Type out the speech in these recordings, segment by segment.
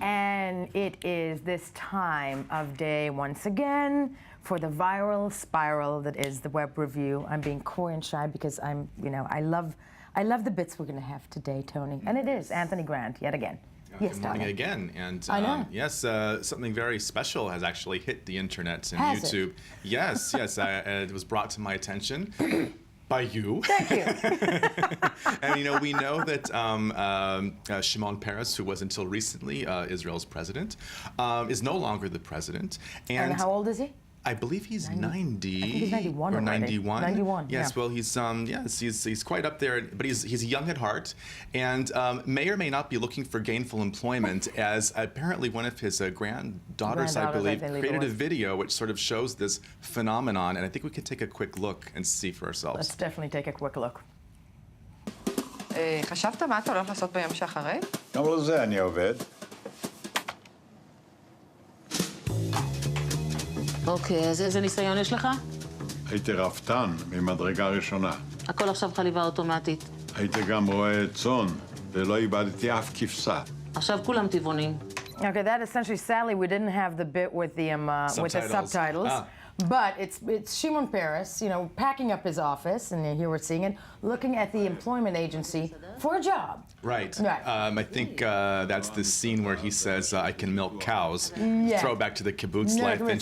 And it is this time of day once again for the viral spiral that is the web review. I'm being coy and shy because I love the bits we're going to have today, Tony. And it is Anthony Grant yet again. Yes, good morning again, and I know. Yes, something very special has actually hit the internet and Has YouTube. it? Yes, it was brought to my attention by you. Thank you. And we know that Shimon Peres, who was until recently Israel's president, is no longer the president. And how old is he? I believe he's 90. I think he's 91 or already. 91. 91. Yes, yeah. well, he's quite up there, but he's young at heart, and may or may not be looking for gainful employment. As apparently one of his granddaughters, I believe, created a video which sort of shows this phenomenon, and I think we can take a quick look and see for ourselves. Let's definitely take a quick look. חשבת מה אתה הולך לעשות ביום שאחרי? גם לזה אני עובד. אוקיי, אז איזה ניסיון יש לך? הייתי רפתן ממדרגה ראשונה. הכל עכשיו חליבה אוטומטית. הייתי גם רועה צאן, ולא איבדתי אף כבשה. עכשיו כולם טבעונים. Okay, that essentially, sadly, we didn't have the bit with the subtitles. But it's Shimon Peres, packing up his office, and here we're seeing it, looking at the employment agency for a job. Right. Right. I think that's the scene where he says, I can milk cows. Yeah. Throw back to the kibbutz life. And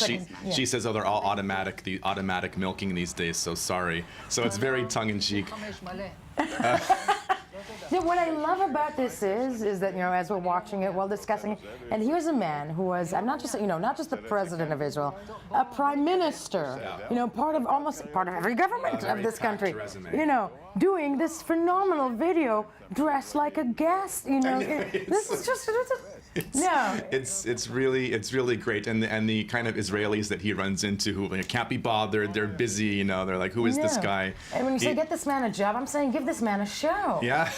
she says, oh, they're all automatic, the automatic milking these days, so sorry. So it's very tongue-in-cheek. Yeah, what I love about this is that, as we're watching it, while discussing it, and here's a man who was, not just the president of Israel, a prime minister, part of every government of this country, doing this phenomenal video dressed like a guest, this is just, It's really great, and the kind of Israelis that he runs into who can't be bothered, they're busy, they're like, who is this guy? And when you say get this man a job, I'm saying give this man a show. Yeah.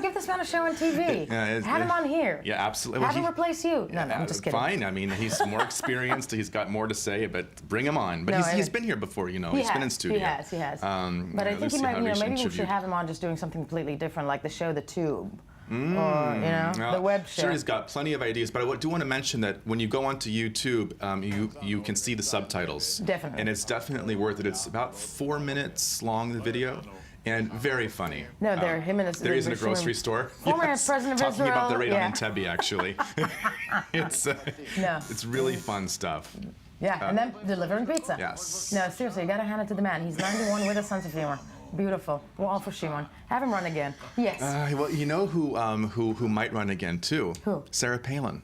Give this man a show on TV. Have him on here. Yeah, absolutely. Have him replace you. No, I'm just kidding. Fine. I mean, he's more experienced. He's got more to say, but bring him on. But he's been here before, He's been in studio. He has. But I think he might, maybe we should have him on just doing something completely different, like the show The Tube. Or, the web show. Sure, he's got plenty of ideas, but I do want to mention that when you go onto YouTube, you can see the subtitles. Definitely. And it's definitely worth it. It's about 4 minutes long, the video, and very funny. No, they're him and there is in a grocery store. Former president of Talking Israel. about the raid on Entebbe, actually. It's really fun stuff. Yeah, and then delivering pizza. Yes. No, seriously, you got to hand it to the man. He's 91 with a sense of humor. Beautiful. Well, all for Shimon. Have him run again. Yes. Well, you know who might run again too? Who? Sarah Palin.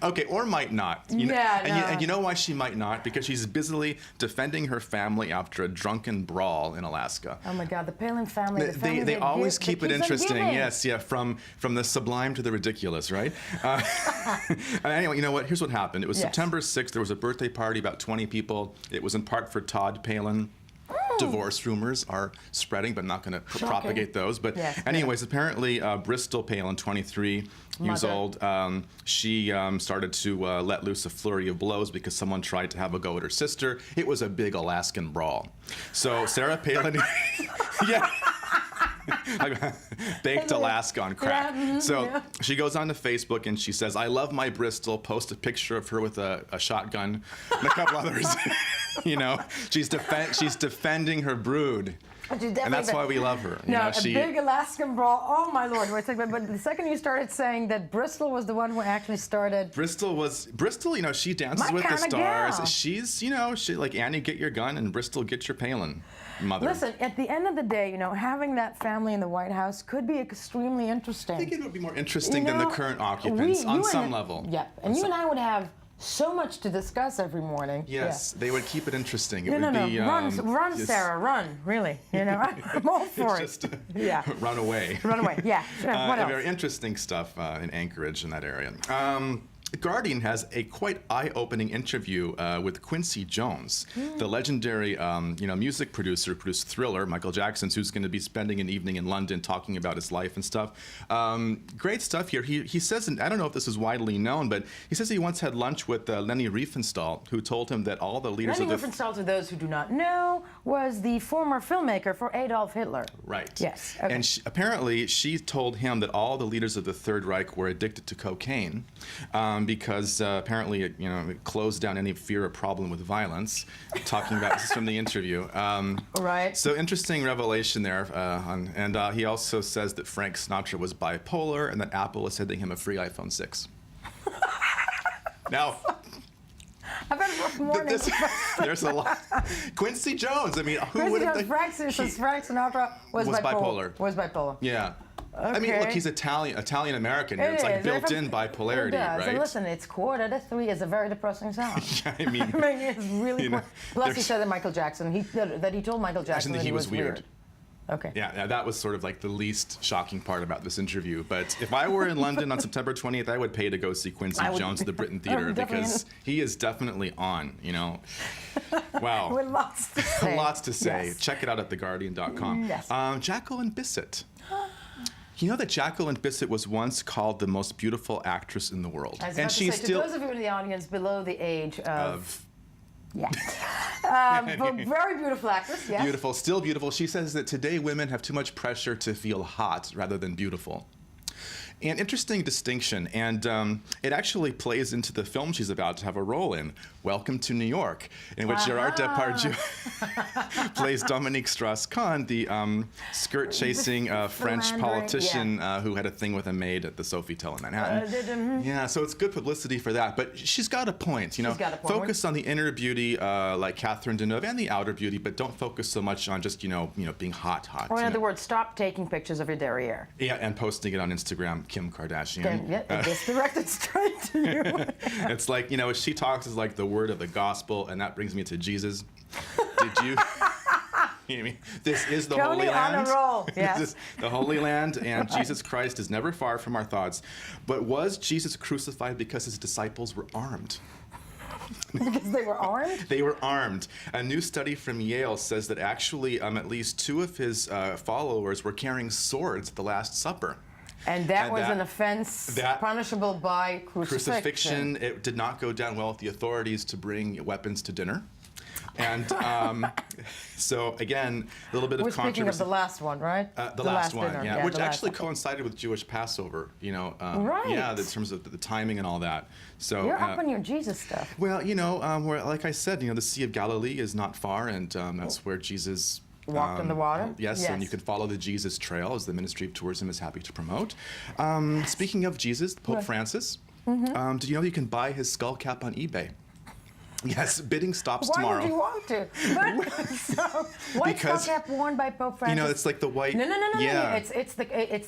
Okay, or might not. And you know why she might not? Because she's busily defending her family after a drunken brawl in Alaska. Oh my God, the Palin family. They always keep it interesting. Yes, yeah, from the sublime to the ridiculous, right? Anyway, you know what? Here's what happened. It was September 6th. There was a birthday party, about 20 people. It was in part for Todd Palin. Divorce rumors are spreading, but I'm not going to propagate those. But anyways, apparently Bristol Palin, 23 years old, she started to let loose a flurry of blows because someone tried to have a go at her sister. It was a big Alaskan brawl. So Sarah Palin, baked Alaska on crack. She goes onto Facebook and she says, I love my Bristol, post a picture of her with a shotgun and a couple others. She's defending her brood. And that's why we love her. A big Alaskan brawl. Oh my Lord! Wait a second. But the second you started saying that Bristol was the one who actually started. Bristol. She dances with the stars. Gal. She's, she like Annie, get your gun, and Bristol, get your Palin. Mother. Listen, at the end of the day, having that family in the White House could be extremely interesting. I think it would be more interesting than the current occupants on some level. Yeah, and you and I would have so much to discuss every morning. Yes, they would keep it interesting. It would be, run, Sarah, run, really. I'm all for it. Just run away. Run away, yeah. What else? Very interesting stuff in Anchorage in that area. Guardian has a quite eye-opening interview with Quincy Jones, the legendary music producer who produced Thriller, Michael Jackson's, who's going to be spending an evening in London talking about his life and stuff. Great stuff here. He says, and I don't know if this is widely known, but he says he once had lunch with Leni Riefenstahl, who told him that all the leaders Leni of the... Riefenstahl, to those who do not know, was the former filmmaker for Adolf Hitler. Right. Yes. Okay. And apparently she told him that all the leaders of the Third Reich were addicted to cocaine because apparently it closed down any fear or problem with violence. Talking about this from the interview. Right. So interesting revelation there. And he also says that Frank Sinatra was bipolar and that Apple is sending him a free iPhone 6. Now... I've had a rough morning. There's a lot. Quincy Jones. I mean, who would have... Frank Sinatra was bipolar. Was bipolar. Yeah. Okay. I mean, look, he's Italian-American. It's like built-in bipolarity, it does. right? And listen, it's 2:45 is a very depressing sound. Yeah, I mean, it's really... Plus, he said that Michael Jackson, that he told Michael Jackson that he was weird. Okay. Yeah, that was sort of like the least shocking part about this interview. But if I were in London on September 20th, I would pay to go see Quincy Jones at the Britain Theatre because he is definitely on, Wow. With lots to say. Lots to say. Yes. Check it out at theguardian.com. Yes. Jacqueline Bisset. You know that Jacqueline Bisset was once called the most beautiful actress in the world. And she's still... To those of you in the audience below the age of yeah. But very beautiful actress, yes. Beautiful, still beautiful. She says that today women have too much pressure to feel hot rather than beautiful. An interesting distinction, and it actually plays into the film she's about to have a role in, Welcome to New York, in which Gerard Depardieu plays Dominique Strauss-Kahn, the skirt-chasing French politician who had a thing with a maid at the Sofitel in Manhattan. Yeah, so it's good publicity for that. But she's got a point. She's got a point. Focus on the inner beauty, like Catherine Deneuve, and the outer beauty, but don't focus so much on just being hot. Or in other words, stop taking pictures of your derriere. Yeah, and posting it on Instagram. Kim Kardashian. Yeah, it gets directed straight to you. It's like, she talks is like the word of the gospel, and that brings me to Jesus. Did you? This is the Holy Land. On a roll. Yes. This is the Holy Land, and Jesus Christ is never far from our thoughts. But was Jesus crucified because his disciples were armed? Because they were armed? They were armed. A new study from Yale says that actually at least 2 of his followers were carrying swords at the Last Supper. And that was an offense punishable by crucifixion. It did not go down well with the authorities to bring weapons to dinner. And so, again, a little bit of controversy. Speaking of the last one, right? The last one, yeah, which actually coincided with Jewish Passover, right. Yeah, in terms of the timing and all that. So you're up on your Jesus stuff. Well, where, like I said, the Sea of Galilee is not far, and that's where Jesus... walked in the water? Yes, and you can follow the Jesus Trail, as the Ministry of Tourism is happy to promote. Speaking of Jesus, Pope Francis, did you know you can buy his skull cap on eBay? Yes, bidding stops tomorrow. Why would you want to? White skull cap worn by Pope Francis. It's like the white... No. It's the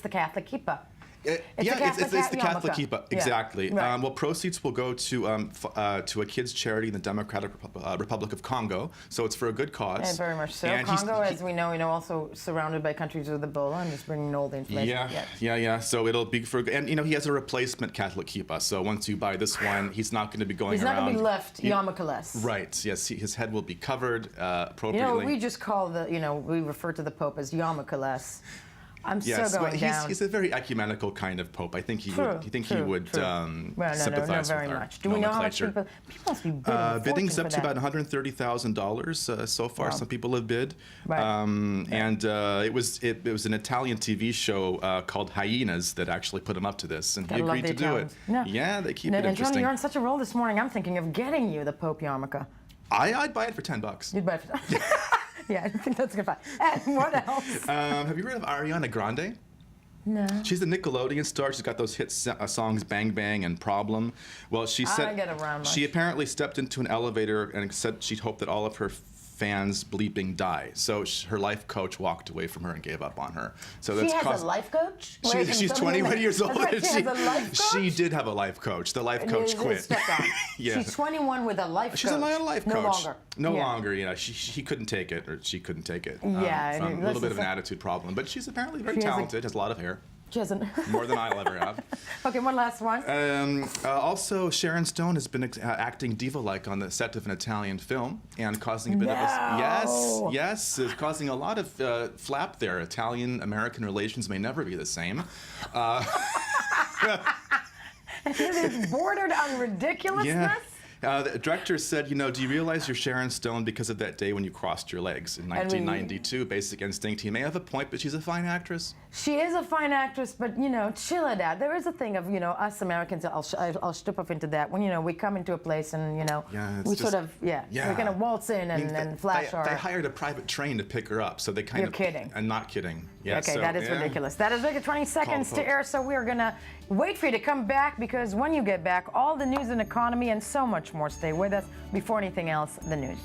Catholic kippah. It's the Catholic kippah, exactly. Right. Well, proceeds will go to a kids' charity in the Democratic Republic of Congo, so it's for a good cause. Yeah, very much so. And Congo, as we know, also surrounded by countries with Ebola, and just bringing all the information. Yeah. So it'll be for, and he has a replacement Catholic kippah. So once you buy this one, he's not going to be going around. He's not going to be left yarmulkeless. Right. Yes. His head will be covered appropriately. We just call we refer to the Pope as yarmulkeless. I'm so going down. He's a very ecumenical kind of pope. I think he would sympathize very with much. Do we know how much people must be bidding? Bidding's up to about $130,000 so far. Wow. Some people have bid. Right. And it was an Italian TV show called Hyenas that actually put him up to this, and he agreed to do it. No. Yeah, they keep it interesting. Tony, you're on such a roll this morning. I'm thinking of getting you the Pope yarmulke. I'd buy it for $10. You'd buy it for $10. Yeah, I think that's a good find. And what else? Have you heard of Ariana Grande? No. She's the Nickelodeon star. She's got those hit songs Bang Bang and Problem. Well, she apparently stepped into an elevator and said she'd hoped that all of her fans bleeping die. So her life coach walked away from her and gave up on her. So she has a life coach? She's 21 years old. She has a life coach? She did have a life coach. The life coach quit. Yeah. She's 21 with a life coach. She's a life coach. No longer. No longer. He couldn't take it, or she couldn't take it. Yeah. A little bit of an attitude problem. But she's apparently very talented, has a lot of hair. She hasn't. More than I'll ever have. Okay, one last one. Also, Sharon Stone has been acting diva-like on the set of an Italian film and causing a bit of a it's causing a lot of flap there. Italian-American relations may never be the same. It's bordered on ridiculousness. Yeah. The director said, you know, do you realize you're Sharon Stone because of that day when you crossed your legs in 1992, Basic Instinct? He may have a point, but she's a fine actress. She is a fine actress, but, you know, chill it out. There is a thing of, you know, us Americans, I'll strip off into that. When, you know, we come into a place and, you know, we're going to waltz in and flash our... They hired a private train to pick her up, so they kind You're of... kidding. And not kidding. Yeah, okay, so, that is ridiculous. That is like 20 seconds to air, so we're going to wait for you to come back, because when you get back, all the news and economy and so much more. Stay with us. Before anything else, the news.